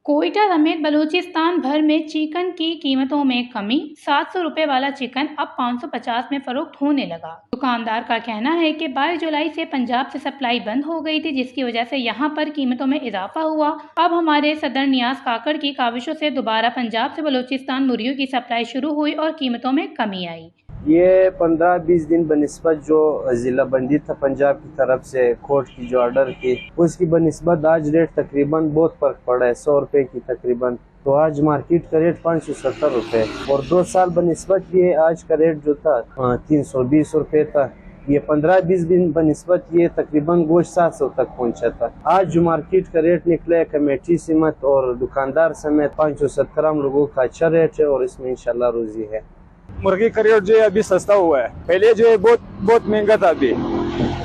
कोयटा समेत बलूचिस्तान भर में चिकन की कीमतों में कमी। 700 रुपए वाला चिकन अब 550 में फरोख्त होने लगा। दुकानदार का कहना है कि 22 जुलाई से पंजाब से सप्लाई बंद हो गई थी, जिसकी वजह से यहां पर कीमतों में इजाफा हुआ। अब हमारे सदर नियाज काकड़ की काविशों से दोबारा पंजाब से बलूचिस्तान मुर्गियों की सप्लाई शुरू हुई और कीमतों में कमी आई। ये 15-20 दिन बनिस्बत जो ज़िला बंदी था पंजाब की तरफ से कोर्ट की जो ऑर्डर की, उसकी बनिस्बत आज रेट तकरीबन बहुत फर्क पड़ा है, 100 रुपये की तकरीबन। तो आज मार्केट का रेट 570 रुपये और 2 साल बनिस्बत ये आज का रेट जो था 320 रुपये था। ये 15-20 दिन बनिस्बत ये तकरीबन गोश्त 700 तक पहुंचा था। आज जो मार्केट का रेट निकला है कमेटी सीमत और दुकानदार समेत 570 हम लोगों का अच्छा रेट है और इसमें इंशाल्लाह रोजी है। मुर्गी का रेट जो है अभी सस्ता हुआ है, पहले जो है बहुत महंगा था। अभी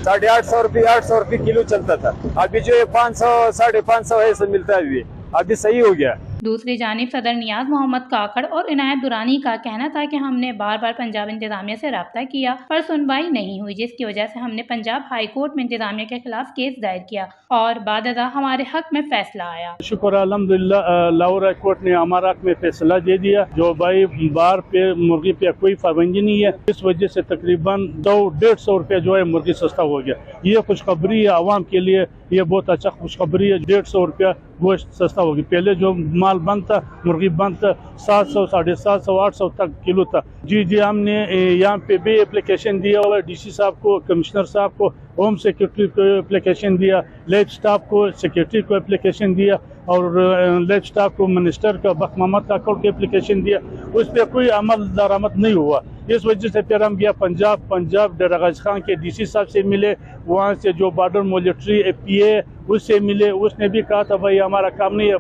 850 रुपये किलो चलता था, अभी जो है 500 550 ऐसा मिलता है। अभी सही हो गया। दूसरी जानिब सदर नियाज मोहम्मद काकड़ और इनायत दुरानी का कहना था कि हमने बार बार पंजाब इंतजामिया से रब्ता किया पर सुनवाई नहीं हुई, जिसकी वजह से हमने पंजाब हाई कोर्ट में इंतजामिया के खिलाफ केस दायर किया और बाददा हमारे हक में फैसला आया। शुक्र अल्हम्दुलिल्लाह, लाहौर हाई कोर्ट ने हमारे हक में फैसला दे दिया। जो भाई बार पे मुर्गी पे कोई पाबंदी नहीं है, इस वजह से तकरीबन 150 रुपये जो है मुर्गी सस्ता हो गया। ये खुशखबरी है आवाम के लिए, ये बहुत अच्छा खुशखबरी है। 150 रुपया गोश्त सस्ता हो गया। पहले जो माल बंद था, मुर्गी बंद था, 700 750 800 तक किलो था। जी हमने यहाँ पे भी एप्लीकेशन दिया हुआ है, DC साहब को, कमिश्नर साहब को, होम सेक्रेटरी को एप्लीकेशन दिया, लेब स्टाफ को, सेक्रेटरी को एप्लीकेशन दिया और लेब स्टाफ को मिनिस्टर का बख्श मोहम्मद काकड़ को एप्लीकेशन दिया। उस पर कोई अमल दरामद नहीं हुआ। इस वजह से फिर हम गया पंजाब डरागाज खान के DC साहब से मिले, वहाँ से जो बॉर्डर मिलिट्री PA उससे मिले। उसने भी कहा था भाई हमारा काम नहीं है,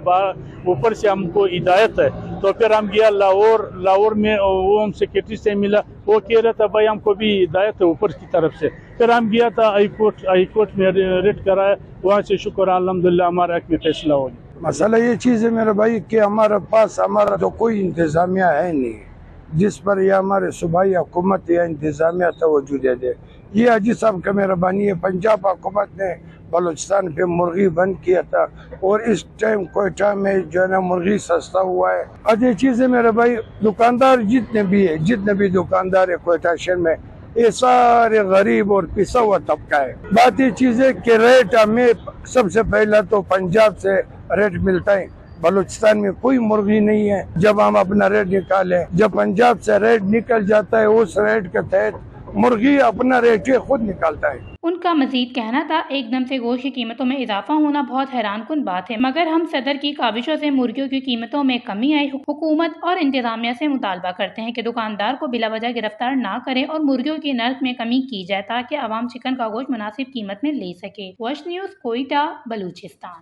ऊपर से हमको हिदायत है। तो फिर हम गया लाहौर में, होम सेक्रेटरी से मिला, वो कह रहा था भाई हमको भी हिदायत है ऊपर की तरफ से। फिर हम गया था हाई कोर्ट में रिट कराया, वहाँ से शुक्र अल्हम्दुलिल्लाह हमारे हक में फैसला हो गया। मसला ये चीज़ है मेरे भाई कि हमारे पास हमारा तो कोई इंतजामिया है नहीं जिस पर यह हमारे सूबाई हुकूमत या इंतजामिया तवज्जो दे दे। ये हाजी साहब का मेहरबानी है। पंजाब हुकूमत ने बलूचिस्तान पे मुर्गी बंद किया था और इस टाइम कोयटा में जो है ना मुर्गी सस्ता हुआ है। अच्छी चीज़ है मेरे भाई, दुकानदार जितने भी दुकानदार है कोयटा शहर में, ये सारे गरीब और पिसा हुआ तबका है। बात ये चीज़ है कि रेट हमें सबसे पहला तो पंजाब से रेट मिलता है, बलूचिस्तान में कोई मुर्गी नहीं है। जब हम अपना रेट निकालें, जब पंजाब से रेट निकल जाता है, उस रेट के तहत मुर्गी अपना रेट खुद निकालता है। उनका मजीद कहना था, एकदम से गोश्त की कीमतों में इजाफा होना बहुत हैरान कुन बात है, मगर हम सदर की काविशों से मुर्गियों की कीमतों में कमी आई। हुकूमत और इंतजामिया से मुतालबा करते हैं कि दुकानदार को बिला वजह गिरफ्तार ना करें और मुर्गियों की नर्ख में कमी की जाए ताकि आवाम चिकन का गोश्त मुनासिब कीमत में ले सके। वश न्यूज़, कोयटा, बलूचिस्तान।